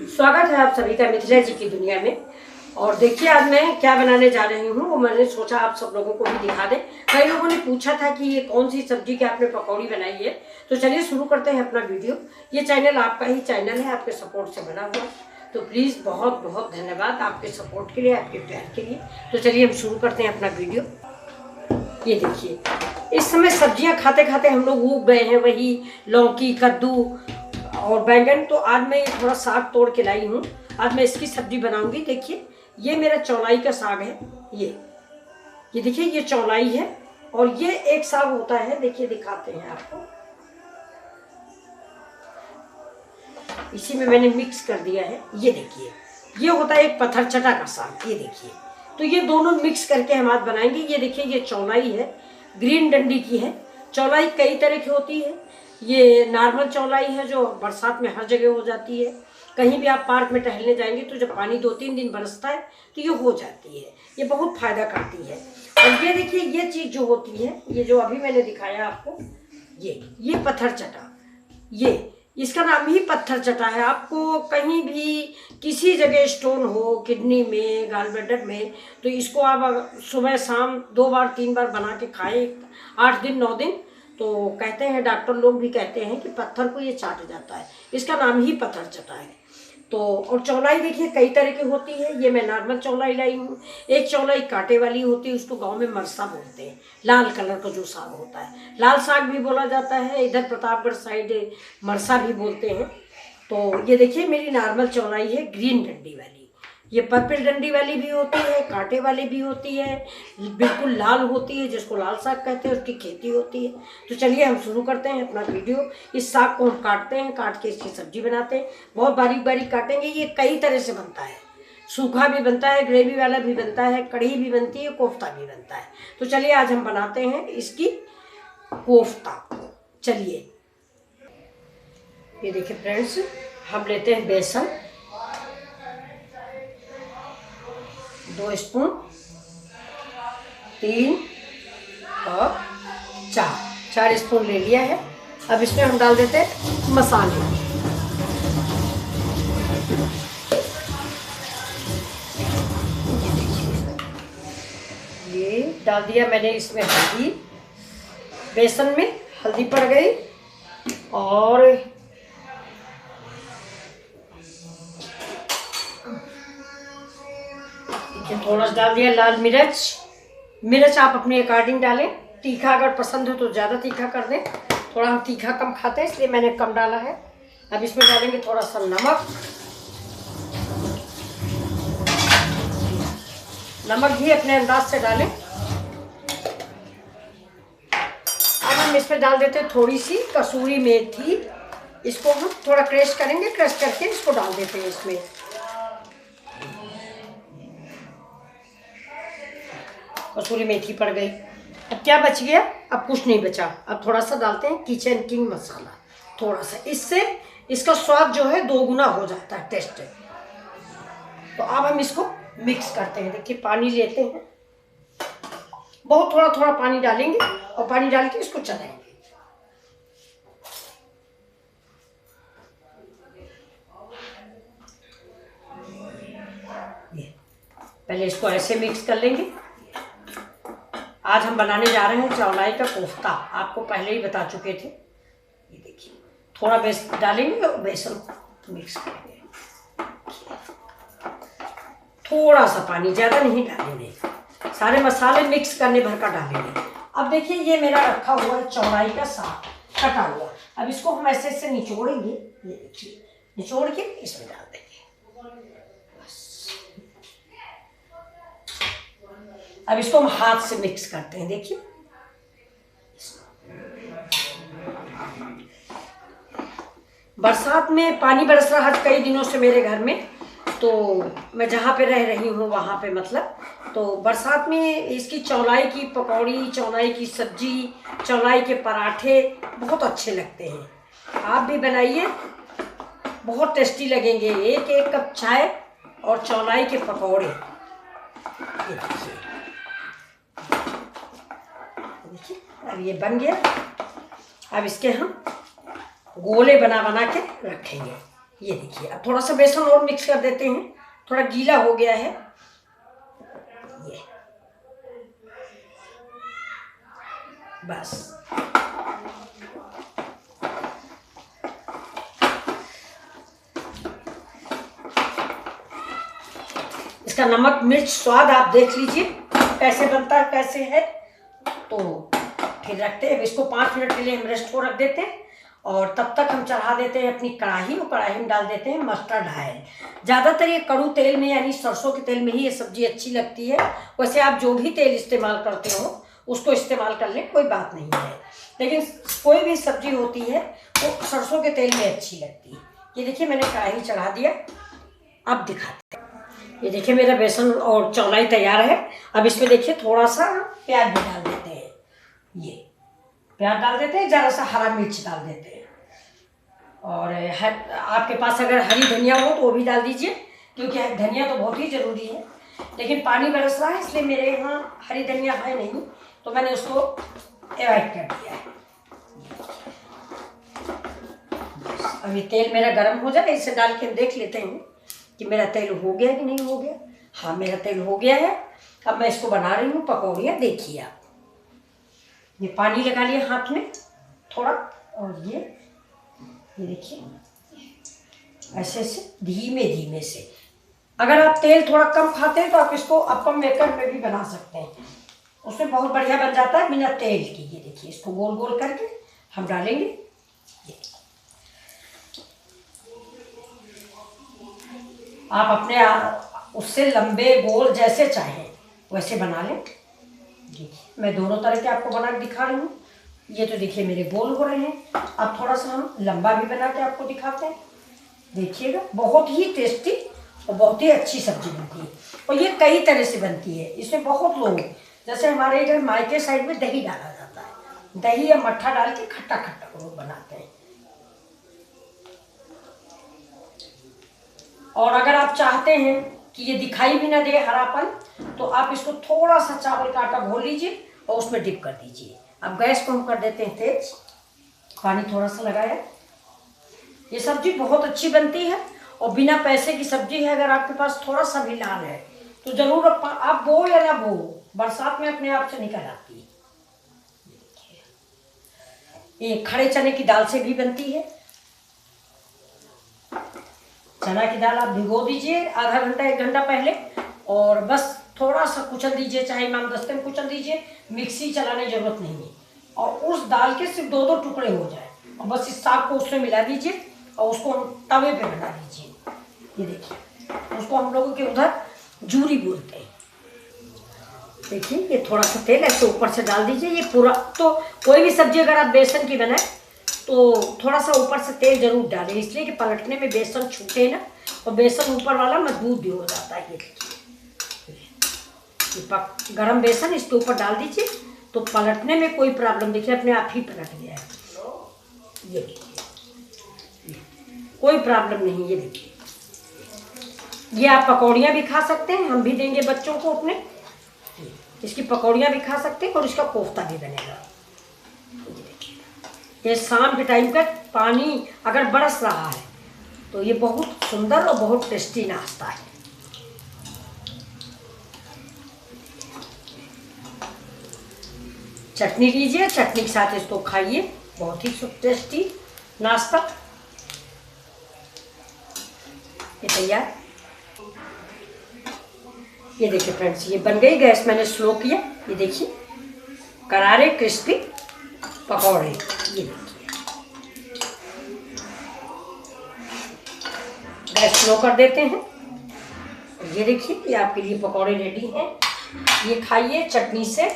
स्वागत है आप सभी का मिथिला जी की दुनिया में। और देखिए आज मैं क्या बनाने जा रही हूँ वो मैंने सोचा आप सब लोगों को भी दिखा दें। कई लोगों ने पूछा था कि ये कौन सी सब्जी की आपने पकौड़ी बनाई है, तो चलिए शुरू करते हैं अपना वीडियो। ये चैनल आपका ही चैनल है, आपके सपोर्ट से बना हुआ, तो प्लीज़ बहुत बहुत धन्यवाद आपके सपोर्ट के लिए, आपके प्यार के लिए। तो चलिए हम शुरू करते हैं अपना वीडियो। ये देखिए इस समय सब्जियां खाते खाते हम लोग ऊब गए हैं, वही लौकी, कद्दू और बैंगन। तो आज मैं ये थोड़ा साग तोड़ के लाई हूँ, आज मैं इसकी सब्जी बनाऊंगी। देखिए ये मेरा चौलाई का साग है। ये देखिए ये चौलाई है और ये एक साग होता है, देखिए दिखाते हैं आपको। इसी में मैंने मिक्स कर दिया है। ये देखिए ये होता है एक पत्थर चटा का साग। ये देखिए तो ये दोनों मिक्स करके हम आज बनाएंगे। ये देखिए ये चौलाई है, ग्रीन डंडी की है। चौलाई कई तरह की होती है। ये नॉर्मल चौलाई है जो बरसात में हर जगह हो जाती है। कहीं भी आप पार्क में टहलने जाएंगे तो जब पानी 2-3 दिन बरसता है तो ये हो जाती है। ये बहुत फायदा करती है। और ये देखिए ये चीज़ जो होती है, ये जो अभी मैंने दिखाया आपको, ये पत्थर चटा, ये इसका नाम ही पत्थर चटा है। आपको कहीं भी किसी जगह स्टोन हो, किडनी में, गाल ब्लैडर में, तो इसको आप सुबह शाम 2 बार 3 बार बना के खाएं 8 दिन 9 दिन, तो कहते हैं, डॉक्टर लोग भी कहते हैं कि पत्थर को ये चाट जाता है। इसका नाम ही पत्थर चटा है। तो और चौलाई देखिए कई तरह की होती है। ये मैं नॉर्मल चौलाई लाई हूँ। एक चौलाई कांटे वाली होती है, उसको गांव में मरसा बोलते हैं। लाल कलर का जो साग होता है, लाल साग भी बोला जाता है, इधर प्रतापगढ़ साइड मरसा भी बोलते हैं। तो ये देखिए मेरी नॉर्मल चौलाई है, ग्रीन डंडी वाली। ये पर्पल डंडी वाली भी होती है, कांटे वाली भी होती है, बिल्कुल लाल होती है, जिसको लाल साग कहते हैं, उसकी खेती होती है। तो चलिए हम शुरू करते हैं अपना वीडियो। इस साग को हम काटते हैं, काट के इसकी सब्जी बनाते हैं। बहुत बारीक बारीक काटेंगे। ये कई तरह से बनता है, सूखा भी बनता है, ग्रेवी वाला भी बनता है, कढ़ी भी बनती है, कोफ्ता भी बनता है। तो चलिए आज हम बनाते हैं इसकी कोफ्ता। चलिए ये देखिए फ्रेंड्स, हम लेते हैं बेसन 2 स्पून, 3 और 4 स्पून ले लिया है। अब इसमें हम डाल देते हैं मसाले। ये डाल दिया मैंने इसमें हल्दी, बेसन में हल्दी पड़ गई। और थोड़ा सा डाल दिया लाल मिर्च। मिर्च आप अपने अकॉर्डिंग डालें, तीखा अगर पसंद हो तो ज़्यादा तीखा कर दें। थोड़ा हम तीखा कम खाते हैं इसलिए मैंने कम डाला है। अब इसमें डालेंगे थोड़ा सा नमक। नमक भी अपने अंदाज से डालें। अब हम इसमें डाल देते हैं थोड़ी सी कसूरी मेथी। इसको हम थोड़ा क्रश करेंगे, क्रश करके इसको डाल देते हैं इसमें। कसूरी मेथी पड़ गई। अब क्या बच गया? अब कुछ नहीं बचा। अब थोड़ा सा डालते हैं किचन किंग मसाला, थोड़ा सा, इससे इसका स्वाद जो है 2 गुना हो जाता है, टेस्ट। तो अब हम इसको मिक्स करते हैं। देखिए पानी लेते हैं, बहुत थोड़ा थोड़ा पानी डालेंगे और पानी डाल के इसको चलाएंगे। पहले इसको ऐसे मिक्स कर लेंगे। आज हम बनाने जा रहे हैं चौलाई का कोफ्ता, आपको पहले ही बता चुके थे। ये देखिए थोड़ा बेसन डालेंगे और बेसन को मिक्स करेंगे। थोड़ा सा पानी, ज़्यादा नहीं डालेंगे, सारे मसाले मिक्स करने भर का डालेंगे। अब देखिए ये मेरा रखा हुआ है चौलाई का साग कटा हुआ। अब इसको हम ऐसे ऐसे निचोड़ेंगे। ये देखिए निचोड़ के इसमें डाल देंगे। अब इसको हम हाथ से मिक्स करते हैं। देखिए बरसात में पानी बरस रहा है कई दिनों से मेरे घर में, तो मैं जहाँ पे रह रही हूँ वहाँ पे, मतलब तो बरसात में इसकी चौलाई की पकौड़ी, चौलाई की सब्जी, चौलाई के पराठे बहुत अच्छे लगते हैं। आप भी बनाइए, बहुत टेस्टी लगेंगे। 1 कप चाय और चौलाई के पकौड़े। देखिए अब ये बन गया। अब इसके हम गोले बना बना के रखेंगे। ये देखिए, अब थोड़ा सा बेसन और मिक्स कर देते हैं, थोड़ा गीला हो गया है ये, बस। इसका नमक मिर्च स्वाद आप देख लीजिए कैसे बनता है, कैसे है। तो फिर रखते हैं इसको 5 मिनट के लिए, हम रेस्ट को रख देते हैं। और तब तक हम चढ़ा देते हैं अपनी कढ़ाई, और कढ़ाई में डाल देते हैं मस्टर्ड ऑयल। ज़्यादातर ये कड़ू तेल में यानी सरसों के तेल में ही ये सब्जी अच्छी लगती है। वैसे आप जो भी तेल इस्तेमाल करते हो उसको इस्तेमाल कर लें, कोई बात नहीं है, लेकिन कोई भी सब्जी होती है वो सरसों के तेल में अच्छी लगती है। ये देखिए मैंने कढ़ाई चढ़ा दिया, अब दिखाते हैं। ये देखिए मेरा बेसन और चौलाई तैयार है। अब इसमें देखिए थोड़ा सा प्याज भी डाल देते हैं, ये प्याज डाल देते हैं, ज़रा सा हरा मिर्च डाल देते हैं, और आपके पास अगर हरी धनिया हो तो वो भी डाल दीजिए, क्योंकि धनिया तो बहुत ही ज़रूरी है। लेकिन पानी बरस रहा है इसलिए मेरे यहाँ हरी धनिया है नहीं, तो मैंने उसको अवॉइड कर दिया है। अब ये तेल मेरा गर्म हो जाए, इसे डाल के देख लेते हैं कि मेरा तेल हो गया कि नहीं हो गया। हाँ, मेरा तेल हो गया है। अब मैं इसको बना रही हूँ पकौड़ियाँ। देखिए आप, ये पानी लगा लिया हाथ में थोड़ा, और ये देखिए ऐसे ऐसे धीमे धीमे से। अगर आप तेल थोड़ा कम खाते हैं तो आप इसको अप्पम मेकर में भी बना सकते हैं, उसमें बहुत बढ़िया बन जाता है बिना तेल की। ये देखिए इसको गोल गोल करके हम डालेंगे। आप अपने उससे लंबे गोल जैसे चाहें वैसे बना लें। मैं दोनों तरह के आपको बना के दिखा रही हूँ। ये तो देखिए मेरे गोल हो रहे हैं। अब थोड़ा सा हम लंबा भी बना के आपको दिखाते हैं, देखिएगा। बहुत ही टेस्टी और बहुत ही अच्छी सब्जी बनती है, और ये कई तरह से बनती है। इसमें बहुत लोग, जैसे हमारे इधर मायके साइड में दही डाला जाता है, दही या मट्ठा डाल के खट्टा खट्टा लोग बनाते हैं। और अगर आप चाहते हैं कि ये दिखाई भी ना दे हरापन, तो आप इसको थोड़ा सा चावल का आटा घोल लीजिए और उसमें डिप कर दीजिए। अब गैस को हम कर देते हैं तेज, पानी थोड़ा सा लगाया। ये सब्जी बहुत अच्छी बनती है और बिना पैसे की सब्जी है। अगर आपके पास थोड़ा सा भी लाल है तो जरूर आप बो या ना बो, बरसात में अपने आप से निकल आती है। ये खड़े चने की दाल से भी बनती है। चना की दाल आप भिगो दीजिए आधा घंटा 1 घंटा पहले, और बस थोड़ा सा कुचल दीजिए, चाहे इमामदस्ते में कुचल दीजिए, मिक्सी चलाने की जरूरत नहीं है। और उस दाल के सिर्फ 2-2 टुकड़े हो जाए, और बस इस साग को उसमें मिला दीजिए और उसको तवे पे बना दीजिए। ये देखिए, उसको हम लोगों के उधर जूरी बोलते हैं। देखिए ये थोड़ा सा तेल ऐसे ऊपर से डाल दीजिए। ये पूरा, तो कोई भी सब्जी अगर आप बेसन की बनाए तो थोड़ा सा ऊपर से तेल जरूर डालें, इसलिए कि पलटने में बेसन छूटे ना, और बेसन ऊपर वाला मजबूत भी हो जाता है। ये देखिए गरम बेसन इसके ऊपर डाल दीजिए, तो पलटने में कोई प्रॉब्लम, देखिए अपने आप ही पलट गया है। ये देखिए कोई प्रॉब्लम नहीं। ये देखिए, ये आप पकौड़ियाँ भी खा सकते हैं, हम भी देंगे बच्चों को अपने। इसकी पकौड़ियाँ भी खा सकते हैं और इसका कोफ्ता भी बनेगा। ये शाम के टाइम का पानी अगर बरस रहा है तो ये बहुत सुंदर और बहुत टेस्टी नाश्ता है। चटनी लीजिए, चटनी के साथ इसको खाइए, बहुत ही टेस्टी नाश्ता। ये तैयार। ये देखिए फ्रेंड्स, ये बन गई। गैस मैंने स्लो किया। ये देखिए करारे क्रिस्पी पकौड़े। ये देखिए गैस स्लो कर देते हैं। ये देखिए ये आपके लिए पकौड़े रेडी हैं। ये खाइए चटनी से। ये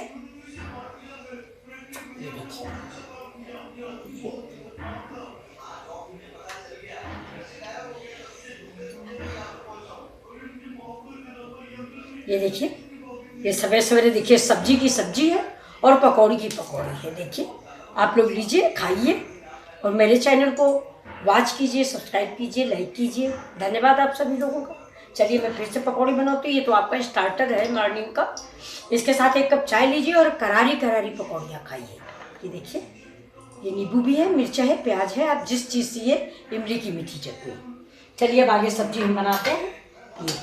देखिए ये देखिए, ये सवेरे सवेरे देखिए सब्जी की सब्जी है और पकौड़ी की पकौड़ी है। देखिए आप लोग लीजिए, खाइए, और मेरे चैनल को वॉच कीजिए, सब्सक्राइब कीजिए, लाइक कीजिए। धन्यवाद आप सभी लोगों का। चलिए मैं फिर से पकौड़ी बनाती हूँ। ये तो आपका स्टार्टर है मॉर्निंग का। इसके साथ 1 कप चाय लीजिए और करारी करारी पकौड़ियाँ खाइए। ये देखिए, ये नींबू भी है, मिर्चा है, प्याज है, आप जिस चीज़ से, ये इमली की मीठी चटनी। चलिए अब आगे सब्जी हम बनाते हैं। ये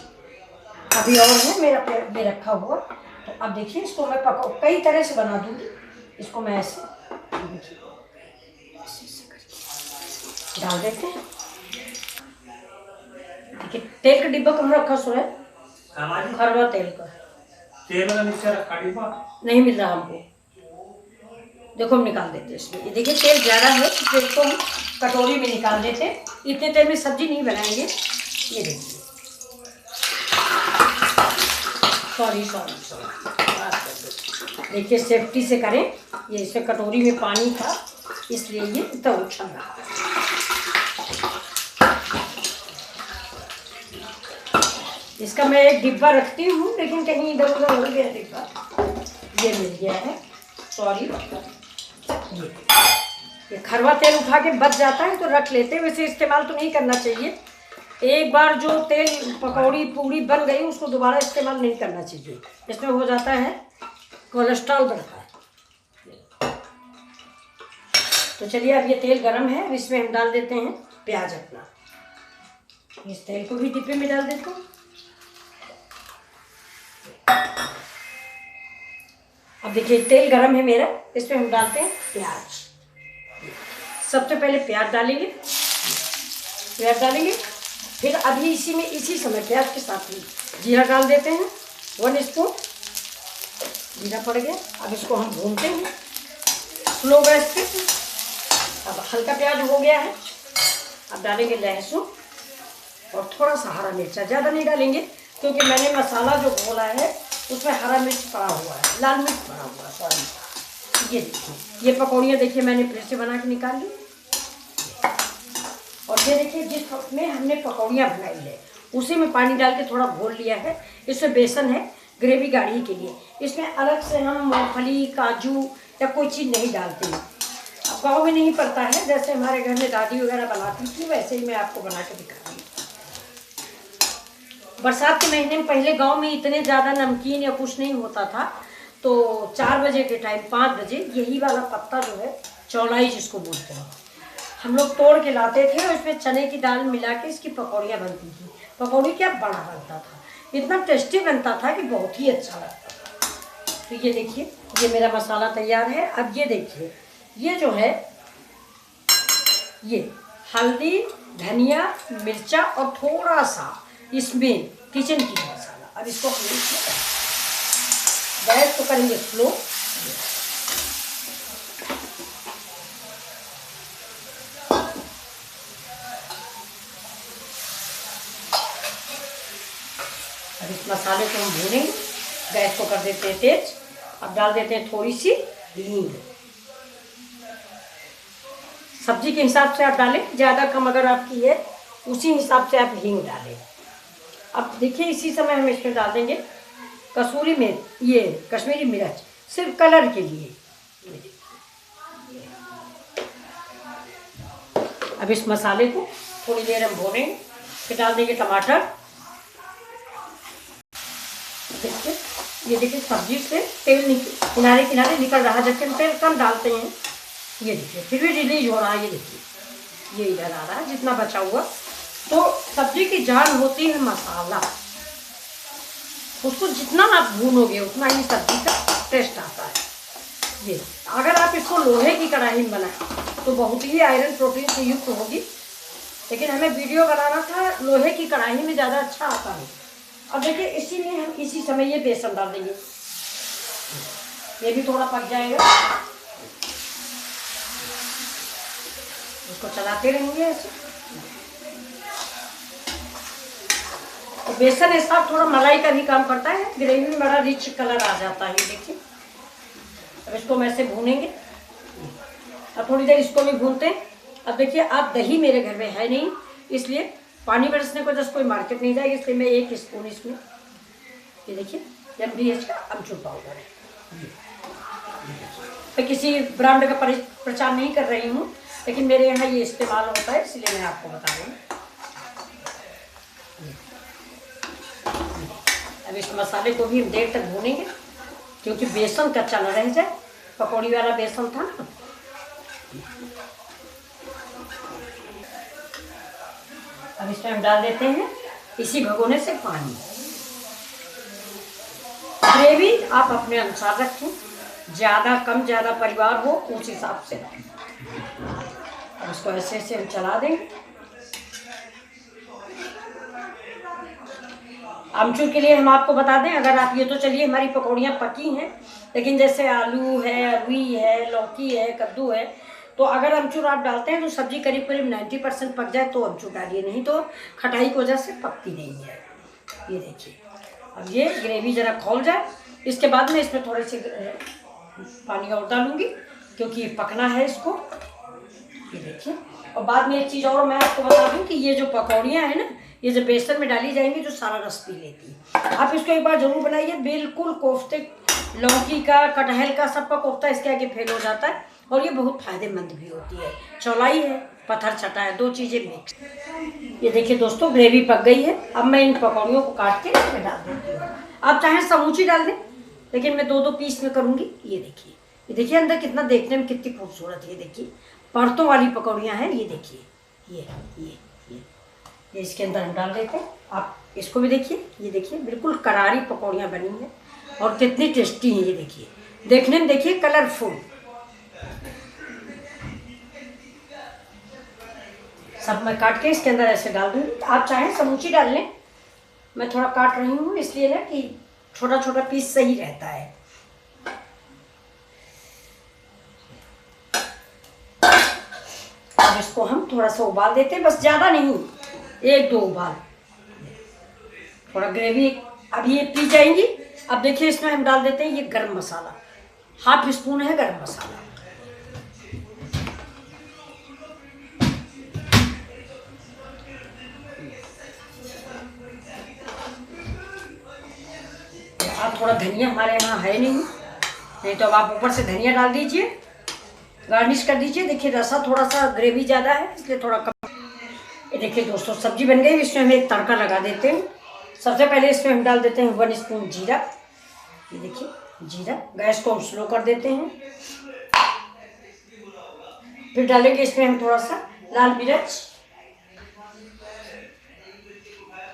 अभी और है मेरा पेड़ में रखा हुआ, तो अब देखिए इसको मैं कई तरह से बना दूँगी। इसको मैं ऐसे डाल देते हैं। देखिए तेल का डिब्बा कहाँ रखा सो है, खरवा तेल का। तेल का डिब्बा नहीं मिल रहा हमको। देखो हम निकाल देते हैं इसमें। ये देखिए तेल ज़्यादा है तो इसको हम कटोरी में निकाल देते हैं। इतने तेल में सब्जी नहीं बनाएंगे। ये देखिए, सॉरी देखिए सेफ्टी से करें। ये इसमें कटोरी में पानी था इसलिए ये इतना उछल रहा है। इसका मैं एक डिब्बा रखती हूँ लेकिन कहीं इधर उधर हो गया डिब्बा, ये मिल गया है, सॉरी। ये खरवा तेल उठा के बच जाता है तो रख लेते हैं, वैसे इस्तेमाल तो नहीं करना चाहिए। एक बार जो तेल पकौड़ी पूड़ी बन गई उसको दोबारा इस्तेमाल नहीं करना चाहिए, इसमें हो जाता है कोलेस्ट्रॉल बढ़ता है। तो चलिए अब ये तेल गरम है, अब इसमें हम डाल देते हैं प्याज अपना। इस तेल को भी डिब्बे में डाल देते हैं। अब देखिए तेल गरम है मेरा, इसमें हम डालते हैं प्याज। सबसे पहले प्याज डालेंगे, फिर अभी इसी समय प्याज के साथ ही जीरा डाल देते हैं। 1 स्पून जीरा पड़ गया। अब इसको हम भूनते हैं स्लो गैस पे। अब हल्का प्याज हो गया है। अब डालेंगे लहसुन और थोड़ा सा हरा मिर्चा, ज़्यादा नहीं डालेंगे क्योंकि मैंने मसाला जो घोला है उसमें हरा मिर्च पड़ा हुआ है, लाल मिर्च पड़ा हुआ है, सॉरी। ये देखिए, ये पकौड़ियाँ देखिए मैंने प्लेट से बना के निकाल ली। और ये देखिए जिस वक्त में हमने पकौड़ियाँ बनाई है उसी में पानी डाल के थोड़ा घोल लिया है। इसमें बेसन है ग्रेवी गाढ़ी के लिए। इसमें अलग से हम मूंगफली काजू या कोई चीज़ नहीं डालते हैं। अब गाँव में नहीं पड़ता है, जैसे हमारे घर में दादी वगैरह बनाती थी वैसे ही मैं आपको बना के दिखा रही हूँ। बरसात के महीने में पहले गांव में इतने ज़्यादा नमकीन या कुछ नहीं होता था, तो 4 बजे के टाइम 5 बजे यही वाला पत्ता जो है चौलाई जिसको बोलते हैं, हम लोग तोड़ के लाते थे और इसमें चने की दाल मिला के इसकी पकौड़ियाँ बनती थी। पकौड़ी क्या बड़ा बनता था, इतना टेस्टी बनता था कि बहुत ही अच्छा लगता था। तो ये देखिए ये मेरा मसाला तैयार है। अब ये देखिए ये जो है ये हल्दी धनिया मिर्चा और थोड़ा सा इसमें किचन की मसाला। अब इसको हम गैस को करेंगे स्लो। अब इस मसाले को हम भूनेंगे, गैस को कर देते हैं तेज। अब डाल देते हैं थोड़ी सी हींग, सब्जी के हिसाब से आप डालें, ज़्यादा कम अगर आपकी है उसी हिसाब से आप हींग डालें। अब देखिए इसी समय हम इसमें डाल देंगे कसूरी मिर्च, ये कश्मीरी मिर्च सिर्फ कलर के लिए। अब इस मसाले को थोड़ी देर हम भूनेंगे, फिर डाल देंगे टमाटर। देखिए ये देखिए सब्जी से तेल किनारे किनारे निकल रहा है, जबकि हम तेल कम डालते हैं। ये देखिए फिर भी रिलीज हो रहा है, ये देखिए ये इधर आ रहा है जितना बचा हुआ। तो सब्जी की जान होती है मसाला, उसको जितना आप भूनोगे उतना ही सब्जी का टेस्ट आता है। ये अगर आप इसको लोहे की कढ़ाई में बनाएं तो बहुत ही आयरन प्रोटीन से युक्त होगी, लेकिन हमें वीडियो बनाना था लोहे की कढ़ाई में ज़्यादा अच्छा आता है। और देखिए इसी में हम इसी समय ये बेसन डाल देंगे, ये भी थोड़ा पक जाएगा। उसको चलाते रहेंगे ऐसे। तो बेसन ऐसा थोड़ा मलाई का भी काम करता है, ग्रेवी में बड़ा रिच कलर आ जाता है। देखिए अब इसको हम ऐसे भूनेंगे, अब थोड़ी देर इसको भी भूनते हैं। अब देखिए आप दही मेरे घर में है नहीं, इसलिए पानी बरसने को जैसे कोई मार्केट नहीं जाएगी, इसलिए मैं 1 स्पून इसमें ये देखिए MDH का अमचूर पाउडर है। मैं किसी ब्रांड का प्रचार नहीं कर रही हूँ, लेकिन मेरे यहाँ ये इस्तेमाल होता है इसलिए मैं आपको बता रही हूँ। अब इस मसाले को भी हम देर तक भूनेंगे क्योंकि बेसन कच्चा न रह जाए, पकौड़ी वाला बेसन था ना। अब इसमें हम डाल देते हैं इसी भगोने से पानी। ग्रेवी आप अपने अनुसार रखें, ज़्यादा कम ज़्यादा परिवार हो उस हिसाब से रखें। अब इसको ऐसे ऐसे हम चला देंगे। आमचूर के लिए हम आपको बता दें, अगर आप ये तो चलिए हमारी पकौड़ियाँ पकी हैं, लेकिन जैसे आलू है, अरवी है, लौकी है, कद्दू है, तो अगर अमचूर आप डालते हैं तो सब्जी करीब करीब 90% पक जाए तो अमचूर डालिए, नहीं तो खटाई की वजह से पकती नहीं है। ये देखिए, अब ये ग्रेवी ज़रा खौल जाए, इसके बाद में इसमें थोड़े से पानी और डालूँगी क्योंकि ये पकना है इसको। ये देखिए, और बाद में एक चीज़ और मैं आपको बता दूँ कि ये जो पकौड़ियाँ हैं ना, ये जो बेसन में डाली जाएंगी जो सारा रस पी लेती है। आप इसको एक बार ज़रूर बनाइए, बिल्कुल कोफ्ते लौकी का, कटहल का, सबका कोफ्ता इसके आगे फेल हो जाता है और ये बहुत फ़ायदेमंद भी होती है। चौलाई है, पत्थर चटा है, दो चीज़ें मिक्स। ये देखिए दोस्तों, ग्रेवी पक गई है। अब मैं इन पकौड़ियों को काट के इसमें डाल देती हूँ। आप चाहें समूची डाल दें, लेकिन मैं 2-2 पीस में करूँगी। ये देखिए अंदर कितना, देखने में कितनी खूबसूरत है। ये देखिए परतों वाली पकौड़ियाँ हैं। ये देखिए, ये इसके अंदर हम डाल देते हैं। आप इसको भी देखिए, ये देखिए बिल्कुल करारी पकौड़ियाँ बनी हैं और कितनी टेस्टी हैं। ये देखिए, देखने में देखिए कलरफुल। सब मैं काट के इसके अंदर ऐसे डाल दूँगी। आप चाहें समूची डाल लें, मैं थोड़ा काट रही हूँ इसलिए ना कि छोटा छोटा पीस सही रहता है। अब इसको हम थोड़ा सा उबाल देते हैं, बस ज़्यादा नहीं, 1-2 उबाल। थोड़ा ग्रेवी अब ये पी जाएंगी। अब देखिए इसमें हम डाल देते हैं ये गरम मसाला, 1/2 स्पून है गरम मसाला। आप थोड़ा धनिया, हमारे यहाँ है नहीं तो अब आप ऊपर से धनिया डाल दीजिए, गार्निश कर दीजिए। देखिए रसा थोड़ा सा ग्रेवी ज़्यादा है इसलिए थोड़ा कम। ये देखिए दोस्तों, सब्जी बन गई। इसमें हम एक तड़का लगा देते हैं। सबसे पहले इसमें हम डाल देते हैं 1 स्पून जीरा। ये देखिए जीरा, गैस को हम स्लो कर देते हैं। फिर डालेंगे इसमें हम थोड़ा सा लाल मिर्च,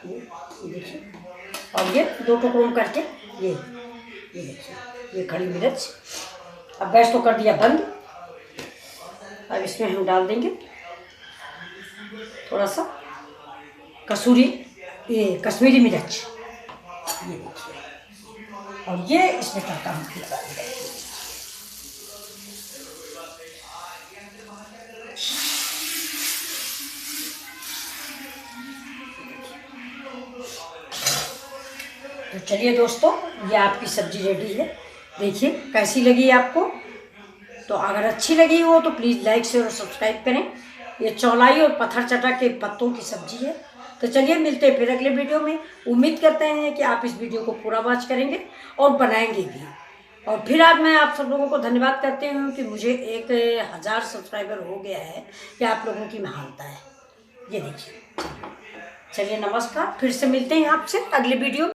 ये देखिए, और ये 2 टुकड़ों करके ये देखिए, ये खड़ी मिर्च। अब गैस को कर दिया बंद। अब इसमें हम डाल देंगे थोड़ा सा कश्मीरी मिर्च, ये देखिए, और ये इसमें तड़का हम लगा देंगे। तो चलिए दोस्तों, ये आपकी सब्जी रेडी है। देखिए कैसी लगी आपको, तो अगर अच्छी लगी हो तो प्लीज़ लाइक शेयर और सब्सक्राइब करें। ये चौलाई और पत्थर चटा के पत्तों की सब्जी है। तो चलिए मिलते हैं फिर अगले वीडियो में। उम्मीद करते हैं कि आप इस वीडियो को पूरा वॉच करेंगे और बनाएंगे भी। और फिर आज मैं आप सब लोगों को धन्यवाद करती हूँ कि मुझे 1000 सब्सक्राइबर हो गया है, कि आप लोगों की महानता है। ये देखिए, चलिए नमस्कार, फिर से मिलते हैं आपसे अगले वीडियो।